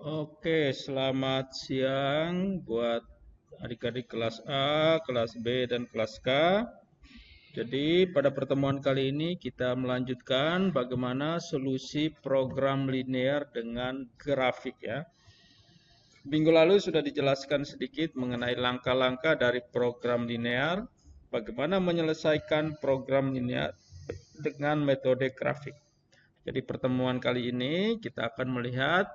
Oke, selamat siang buat adik-adik kelas A, kelas B, dan kelas K. Jadi, pada pertemuan kali ini kita melanjutkan bagaimana solusi program linear dengan grafik ya. Minggu lalu sudah dijelaskan sedikit mengenai langkah-langkah dari program linear, bagaimana menyelesaikan program linear dengan metode grafik. Jadi pertemuan kali ini kita akan melihat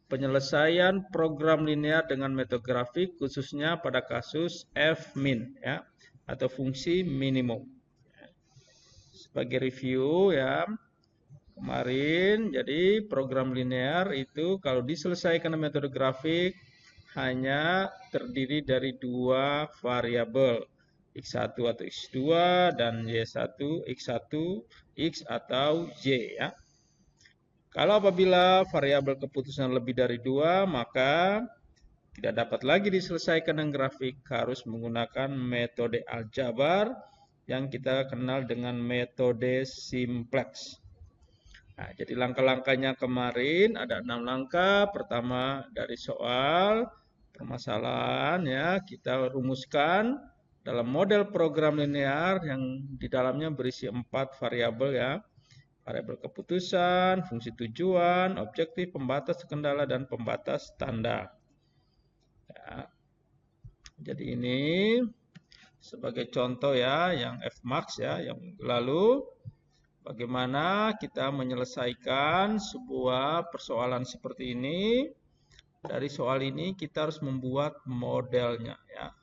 penyelesaian program linear dengan metode grafik khususnya pada kasus f-min ya atau fungsi minimum. Sebagai review ya, kemarin jadi program linear itu kalau diselesaikan dengan metode grafik hanya terdiri dari dua variabel, x1 atau x2 dan y1, x1, x atau y ya. Kalau apabila variabel keputusan lebih dari dua, maka tidak dapat lagi diselesaikan dengan grafik, harus menggunakan metode aljabar yang kita kenal dengan metode simplex. Nah, jadi langkah-langkahnya kemarin ada 6 langkah. Pertama dari soal permasalahan ya, kita rumuskan dalam model program linear yang di dalamnya berisi 4 variabel ya. Variabel keputusan, fungsi tujuan, objektif, pembatas kendala, dan pembatas tanda. Ya. Jadi ini sebagai contoh ya, yang Fmax ya, yang lalu bagaimana kita menyelesaikan sebuah persoalan seperti ini. Dari soal ini kita harus membuat modelnya ya.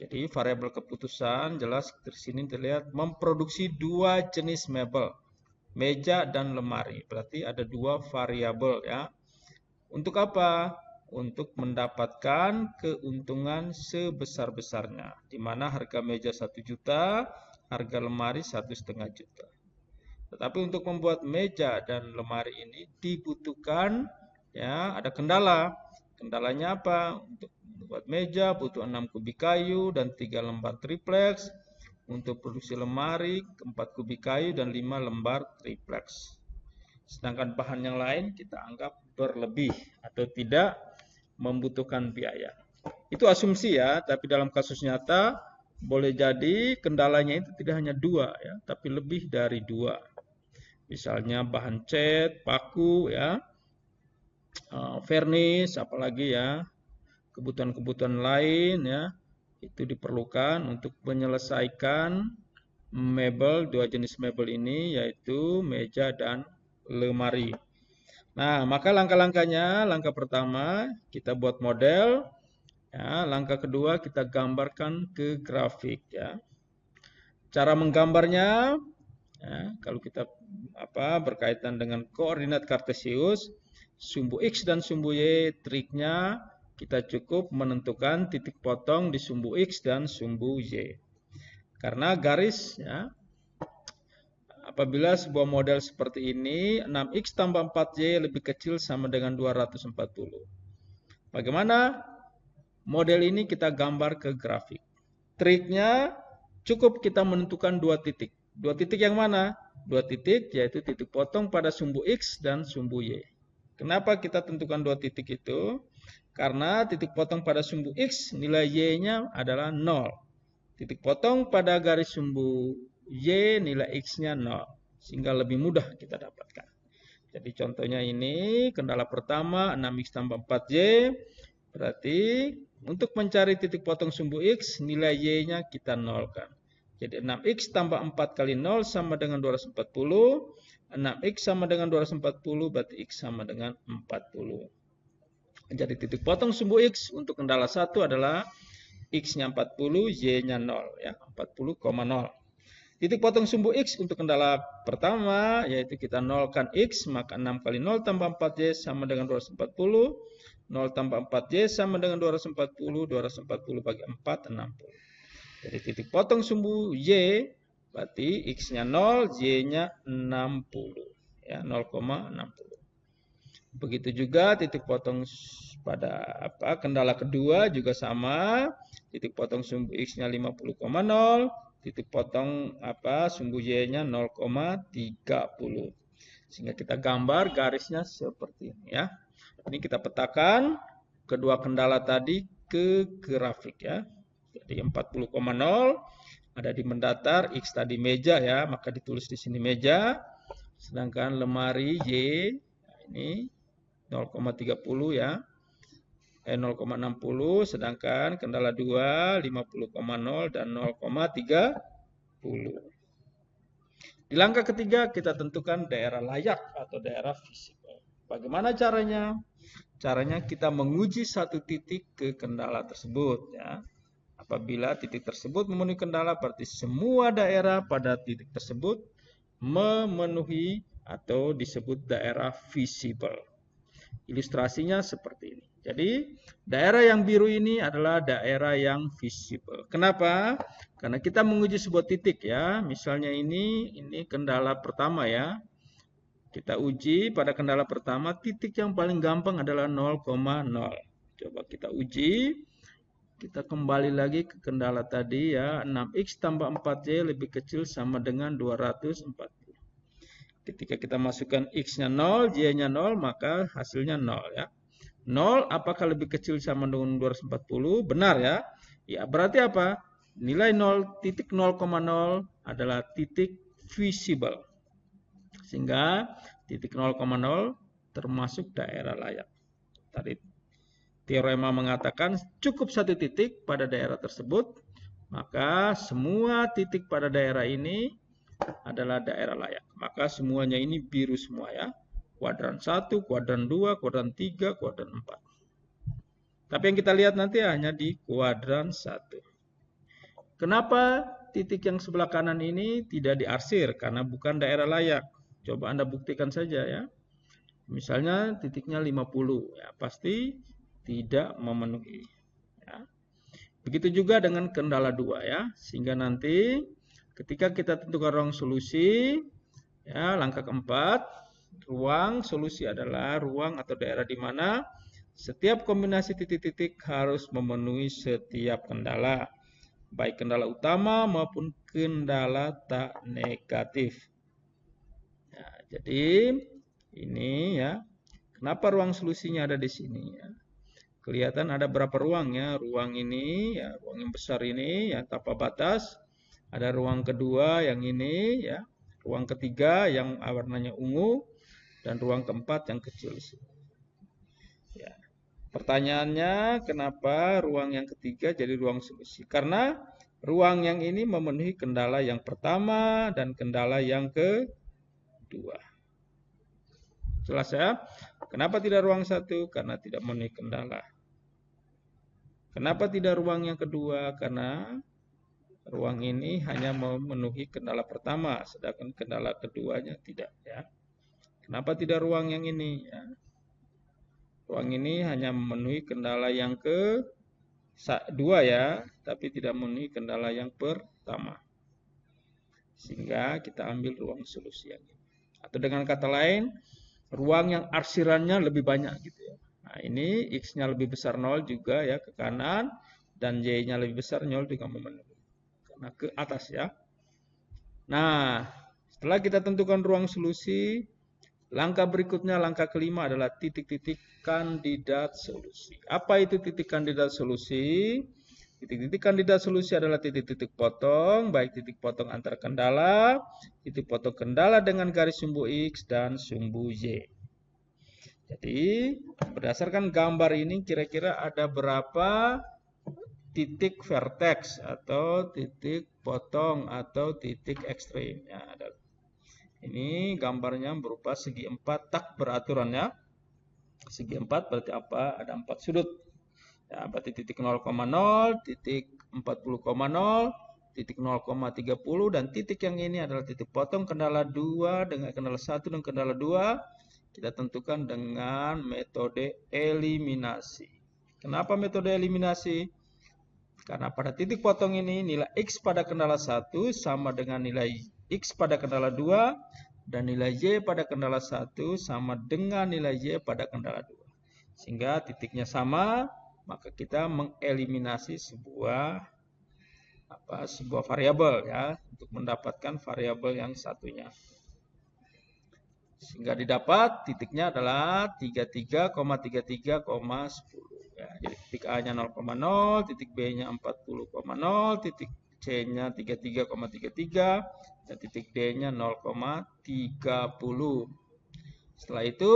Jadi variabel keputusan jelas di sini terlihat memproduksi dua jenis mebel, meja dan lemari. Berarti ada dua variabel ya. Untuk apa? Untuk mendapatkan keuntungan sebesar-besarnya. Di mana harga meja 1 juta, harga lemari 1,5 juta. Tetapi untuk membuat meja dan lemari ini dibutuhkan ya ada kendala. Kendalanya apa? Untuk membuat meja butuh 6 kubik kayu dan 3 lembar triplex. Untuk produksi lemari 4 kubik kayu dan 5 lembar triplex. Sedangkan bahan yang lain kita anggap berlebih atau tidak membutuhkan biaya. Itu asumsi ya, tapi dalam kasus nyata boleh jadi kendalanya itu tidak hanya dua ya, tapi lebih dari dua. Misalnya bahan cat, paku ya, vernis, apalagi ya, kebutuhan-kebutuhan lain ya, itu diperlukan untuk menyelesaikan mebel, dua jenis mebel ini yaitu meja dan lemari. Nah, maka langkah-langkahnya, langkah pertama kita buat model, ya, langkah kedua kita gambarkan ke grafik ya. Cara menggambarnya, ya, kalau kita berkaitan dengan koordinat kartesius, sumbu x dan sumbu y, triknya kita cukup menentukan titik potong di sumbu x dan sumbu y. Karena garis ya, apabila sebuah model seperti ini 6x tambah 4y lebih kecil sama dengan 240. Bagaimana model ini kita gambar ke grafik? Triknya cukup kita menentukan dua titik. Dua titik yang mana? Dua titik yaitu titik potong pada sumbu x dan sumbu y. Kenapa kita tentukan dua titik itu? Karena titik potong pada sumbu x nilai y-nya adalah 0. Titik potong pada garis sumbu y nilai x-nya 0. Sehingga lebih mudah kita dapatkan. Jadi contohnya ini kendala pertama 6x tambah 4y. Berarti untuk mencari titik potong sumbu x nilai y-nya kita nolkan. Jadi 6x tambah 4 kali 0 sama dengan 240. 6x sama dengan 240 berarti x sama dengan 40. Jadi titik potong sumbu x untuk kendala 1 adalah x-nya 40, y-nya 0 ya, 40,0. Titik potong sumbu x untuk kendala pertama yaitu kita nolkan x, maka 6 kali 0 tambah 4y sama dengan 240. 0 tambah 4y sama dengan 240, 240 bagi 4, 60. Jadi titik potong sumbu y berarti x-nya 0, y-nya 60 ya, 0,60. Begitu juga titik potong pada kendala kedua juga sama. Titik potong sumbu x-nya 50,0, titik potong sumbu y-nya 0,30. Sehingga kita gambar garisnya seperti ini ya. Ini kita petakan kedua kendala tadi ke grafik ya. Jadi 40,0 ada di mendatar, X tadi meja ya, maka ditulis di sini meja. Sedangkan lemari Y ini 0,30 ya. 0,60, sedangkan kendala 2 50,0 dan 0,30. Di langkah ketiga kita tentukan daerah layak atau daerah visible. Bagaimana caranya? Caranya kita menguji satu titik ke kendala tersebut ya. Apabila titik tersebut memenuhi kendala, berarti semua daerah pada titik tersebut memenuhi atau disebut daerah visible. Ilustrasinya seperti ini. Jadi, daerah yang biru ini adalah daerah yang visible. Kenapa? Karena kita menguji sebuah titik ya. Misalnya ini kendala pertama ya. Kita uji pada kendala pertama, titik yang paling gampang adalah 0,0. Coba kita uji. Kita kembali lagi ke kendala tadi ya. 6x tambah 4y lebih kecil sama dengan 240. Ketika kita masukkan x-nya 0, y-nya 0, maka hasilnya 0 ya. 0 apakah lebih kecil sama dengan 240? Benar ya. Ya, berarti apa? Nilai 0, titik 0,0 adalah titik visible. Sehingga titik 0,0 termasuk daerah layak. Tadi teorema mengatakan cukup satu titik pada daerah tersebut, maka semua titik pada daerah ini adalah daerah layak. Maka semuanya ini biru semua ya. Kuadran 1, kuadran 2, kuadran 3, kuadran 4. Tapi yang kita lihat nanti hanya di kuadran 1. Kenapa titik yang sebelah kanan ini tidak diarsir? Karena bukan daerah layak. Coba Anda buktikan saja ya. Misalnya titiknya 50, ya pasti tidak memenuhi. Ya. Begitu juga dengan kendala 2 ya. Sehingga nanti ketika kita tentukan ruang solusi, ya langkah keempat, ruang solusi adalah ruang atau daerah di mana setiap kombinasi titik-titik harus memenuhi setiap kendala. Baik kendala utama maupun kendala tak negatif. Ya, jadi ini ya. Kenapa ruang solusinya ada di sini ya? Kelihatan ada berapa ruang ya? Ruang ini ya, ruang yang besar ini ya tanpa batas. Ada ruang kedua yang ini ya. Ruang ketiga yang warnanya ungu dan ruang keempat yang kecil di sini. Ya. Pertanyaannya, kenapa ruang yang ketiga jadi ruang solusi? Karena ruang yang ini memenuhi kendala yang pertama dan kendala yang kedua. Jelas ya? Kenapa tidak ruang satu? Karena tidak memenuhi kendala. Kenapa tidak ruang yang kedua? Karena ruang ini hanya memenuhi kendala pertama, sedangkan kendala keduanya tidak ya. Kenapa tidak ruang yang ini ya? Ruang ini hanya memenuhi kendala yang kedua ya, tapi tidak memenuhi kendala yang pertama. Sehingga kita ambil ruang solusi yang ini. Atau dengan kata lain, ruang yang arsirannya lebih banyak gitu ya. Nah, ini X-nya lebih besar 0 juga ya ke kanan dan Y-nya lebih besar 0 juga memenuhi. Karena ke atas ya. Nah, setelah kita tentukan ruang solusi, langkah berikutnya, langkah kelima adalah titik-titik kandidat solusi. Apa itu titik kandidat solusi? Titik-titik kandidat solusi adalah titik-titik potong, baik titik potong antar kendala, titik potong kendala dengan garis sumbu X dan sumbu Y. Jadi, berdasarkan gambar ini kira-kira ada berapa titik vertex atau titik potong atau titik ekstrim. Ya, ada. Ini gambarnya berupa segi 4 tak beraturan ya. Segi 4 berarti apa? Ada 4 sudut. Ya, berarti titik 0,0, titik 40,0, titik 0,30 dan titik yang ini adalah titik potong kendala 2 dengan kendala 1 dan kendala 2. Kita tentukan dengan metode eliminasi. Kenapa metode eliminasi? Karena pada titik potong ini nilai X pada kendala 1 sama dengan nilai X pada kendala 2 dan nilai Y pada kendala 1 sama dengan nilai Y pada kendala 2. Sehingga titiknya sama, maka kita mengeliminasi sebuah variabel ya untuk mendapatkan variabel yang satunya. Sehingga didapat titiknya adalah 33,33,10. Ya, jadi titik A-nya 0,0, titik B-nya 40,0, titik C-nya 33,33, dan titik D-nya 0,30. Setelah itu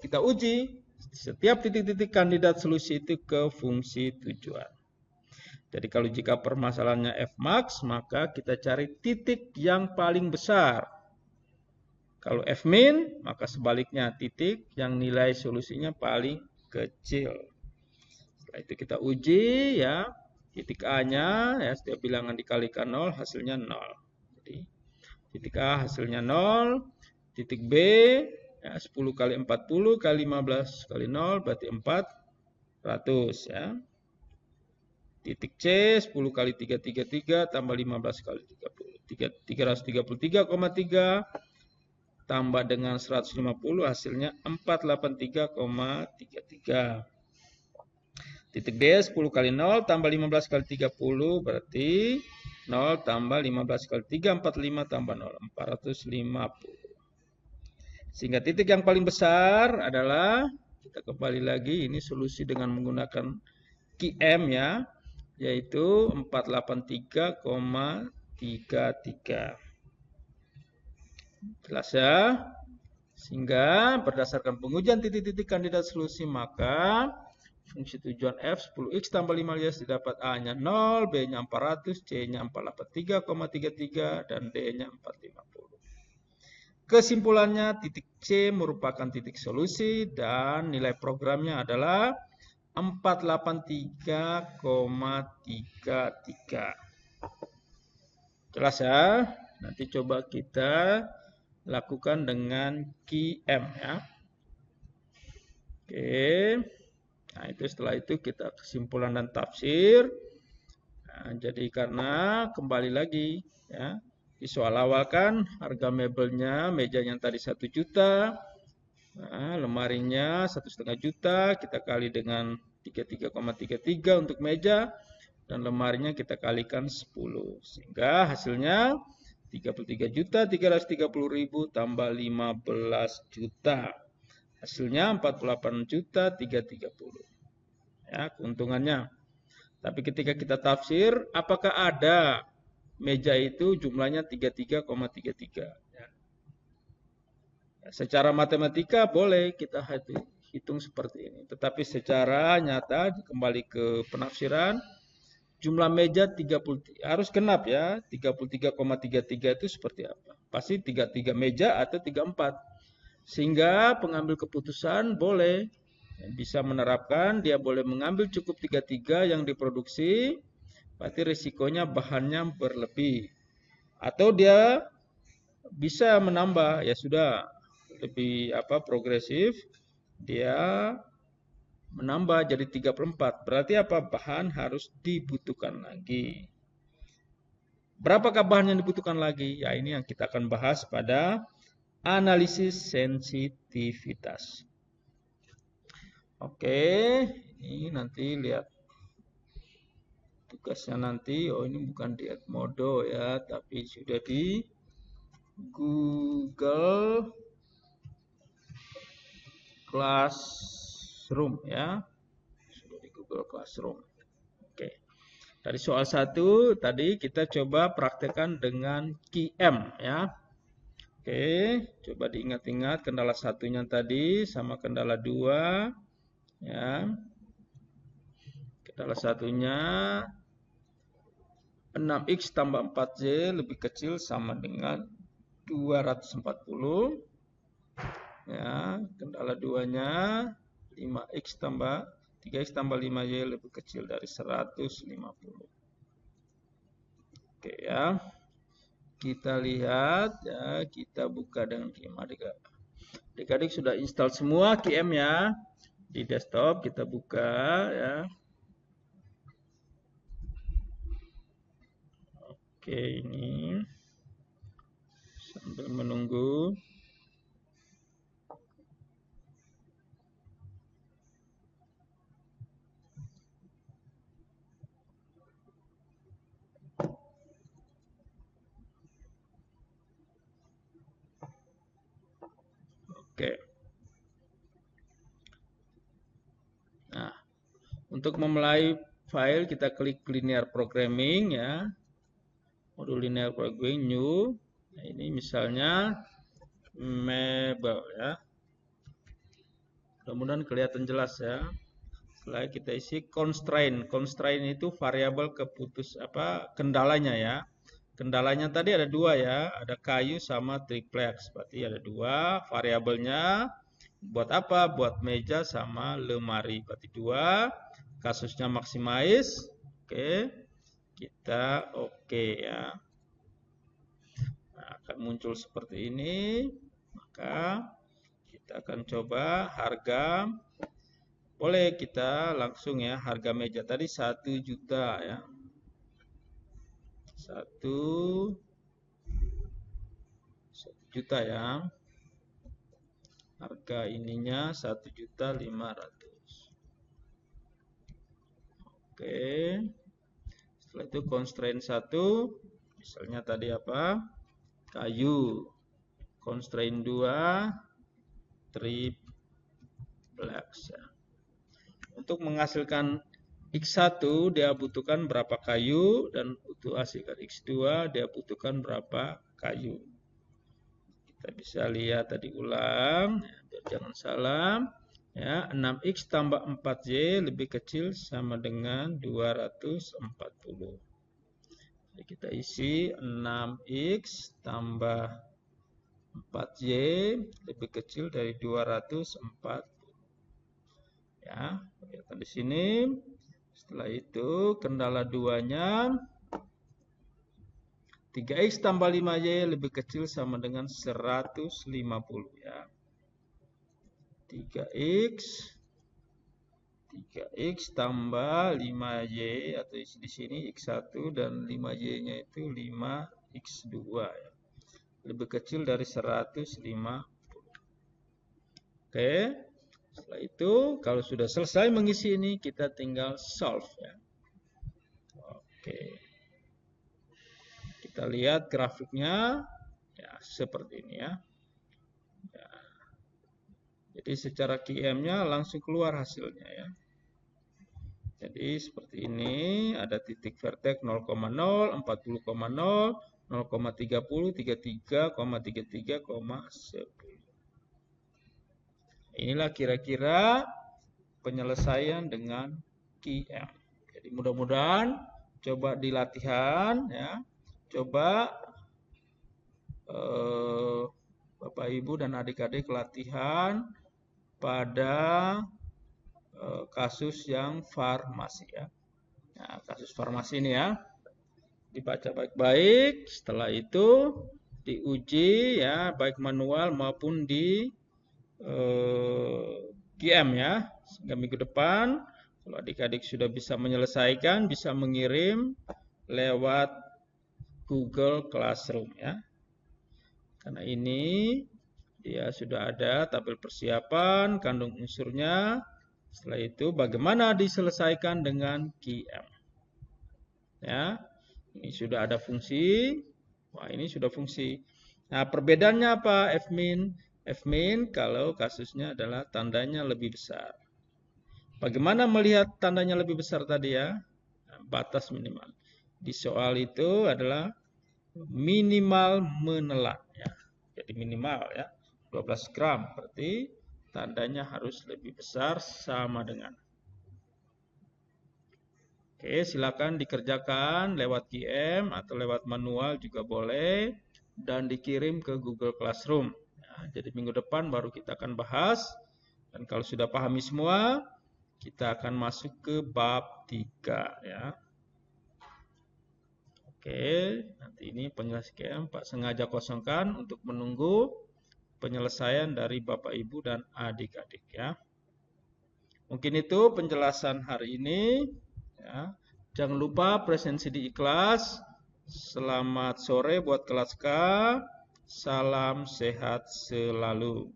kita uji setiap titik-titik kandidat solusi itu ke fungsi tujuan. Jadi kalau jika permasalahannya Fmax, maka kita cari titik yang paling besar. Kalau Fmin, maka sebaliknya titik yang nilai solusinya paling kecil. Setelah itu kita uji ya, titik A-nya ya setiap bilangan dikalikan 0 hasilnya 0. Jadi titik A hasilnya 0, titik B ya 10 kali 40 kali 15 kali 0 berarti 400 ya. Titik C 10 kali 333 tambah 15 kali 30. 333,3 tambah dengan 150 hasilnya 483,33. Titik D 10 kali 0 tambah 15 kali 30 berarti 0 tambah 15 kali 3 45 tambah 0 450. Sehingga titik yang paling besar adalah, kita kembali lagi, ini solusi dengan menggunakan QM ya, yaitu 483,33. Jelas ya? Sehingga berdasarkan pengujian titik-titik kandidat solusi, maka fungsi tujuan F 10x tambah 5y didapat A-nya 0, B-nya 400, C-nya 483,33, dan D-nya 450. Kesimpulannya, titik C merupakan titik solusi dan nilai programnya adalah 483,33. Jelas ya? Nanti coba kita lakukan dengan QM ya. Oke. Nah, itu setelah itu kita kesimpulan dan tafsir. Nah, jadi karena kembali lagi ya, di soal awal kan harga mebelnya, meja yang tadi 1 juta, nah, lemarinya 1,5 juta, kita kali dengan 33,33 untuk meja, dan lemarinya kita kalikan 10. Sehingga hasilnya 33.330.000 tambah 15 juta. Hasilnya 48.330. Ya, keuntungannya. Tapi ketika kita tafsir, apakah ada meja itu jumlahnya 33,33? Ya. Secara matematika boleh kita hitung seperti ini. Tetapi secara nyata, kembali ke penafsiran, jumlah meja 30, harus genap ya, 33,33 itu seperti apa? Pasti 33 meja atau 34. Sehingga pengambil keputusan boleh bisa menerapkan, dia boleh mengambil cukup 33 yang diproduksi, berarti risikonya bahannya berlebih. Atau dia bisa menambah, ya sudah lebih progresif, dia menambah jadi 34. Berarti apa? Bahan harus dibutuhkan lagi. Berapakah bahan yang dibutuhkan lagi? Ya ini yang kita akan bahas pada analisis sensitivitas. Oke, ini nanti lihat tugasnya nanti. Oh, ini bukan di Edmodo ya, tapi sudah di Google Classroom ya. Sudah di Google Classroom. Oke. Dari soal 1 tadi kita coba praktekkan dengan QM ya. Oke, coba diingat-ingat kendala satunya tadi sama kendala 2 ya. Kendala satunya 6x tambah 4y lebih kecil sama dengan 240. Ya, kendala 2-nya 5x tambah 3x tambah 5y lebih kecil dari 150. Oke ya. Kita lihat ya, kita buka dengan QM adik-adik sudah install semua QM ya. Di desktop kita buka ya. Oke, ini sambil menunggu. Oke. Nah, untuk memulai file kita klik linear programming ya. Modul linear programming new. Nah, ini misalnya mebel ya. Mudah-mudahan kelihatan jelas ya. Setelah kita isi constraint. Constraint itu variabel kendalanya ya. Kendalanya tadi ada dua ya, ada kayu sama triplex. Berarti ada dua variabelnya. Buat apa? Buat meja sama lemari. Berarti dua. Kasusnya maximize. Oke. Kita oke ya. Nah, akan muncul seperti ini. Maka kita akan coba harga. Boleh kita langsung ya, harga meja tadi 1 juta ya. 1 juta ya. Harga ininya 1.500.000. Oke. Setelah itu constraint 1, misalnya tadi apa? Kayu. Constraint 2, triplex ya. Untuk menghasilkan X1 dia butuhkan berapa kayu, dan untuk hasilkan X2 dia butuhkan berapa kayu. Kita bisa lihat tadi ulang ya, biar jangan salah ya. 6X tambah 4Y lebih kecil sama dengan 240. Jadi kita isi 6X tambah 4Y lebih kecil dari 240 ya. Lihat di sini. Setelah itu kendala 2-nya 3X tambah 5Y lebih kecil sama dengan 150 ya. 3X tambah 5Y atau di sini X1 dan 5Y-nya itu 5X2 ya. Lebih kecil dari 150. Oke. Setelah itu kalau sudah selesai mengisi ini kita tinggal solve ya. Oke. Kita lihat grafiknya ya seperti ini ya. Jadi secara QM-nya langsung keluar hasilnya ya. Jadi seperti ini, ada titik vertex 0,0, 40,0, 0,30, 33,10. Inilah kira-kira penyelesaian dengan QM. Jadi mudah-mudahan coba di latihan ya. Coba Bapak Ibu dan adik-adik latihan pada kasus yang farmasi ya. Nah, kasus farmasi ini ya. Dibaca baik-baik, setelah itu diuji ya, baik manual maupun di QM ya. Sehingga minggu depan kalau adik-adik sudah bisa menyelesaikan, bisa mengirim lewat Google Classroom ya. Karena ini dia sudah ada tabel persiapan, kandung unsurnya. Setelah itu bagaimana diselesaikan dengan QM. Ya. Ini sudah ada fungsi. Wah, ini sudah fungsi. Nah, perbedaannya apa? Fmin kalau kasusnya adalah tandanya lebih besar. Bagaimana melihat tandanya lebih besar tadi ya? Batas minimal. Di soal itu adalah minimal menelan ya. Jadi minimal ya 12 gram, berarti tandanya harus lebih besar sama dengan. Oke, silakan dikerjakan lewat QM atau lewat manual juga boleh dan dikirim ke Google Classroom. Nah, jadi minggu depan baru kita akan bahas, dan kalau sudah pahami semua kita akan masuk ke bab 3 ya. Oke, nanti ini penjelasan Pak sengaja kosongkan untuk menunggu penyelesaian dari Bapak Ibu dan adik-adik ya. Mungkin itu penjelasan hari ini ya. Jangan lupa presensi di kelas. Selamat sore buat kelas K. Salam sehat selalu.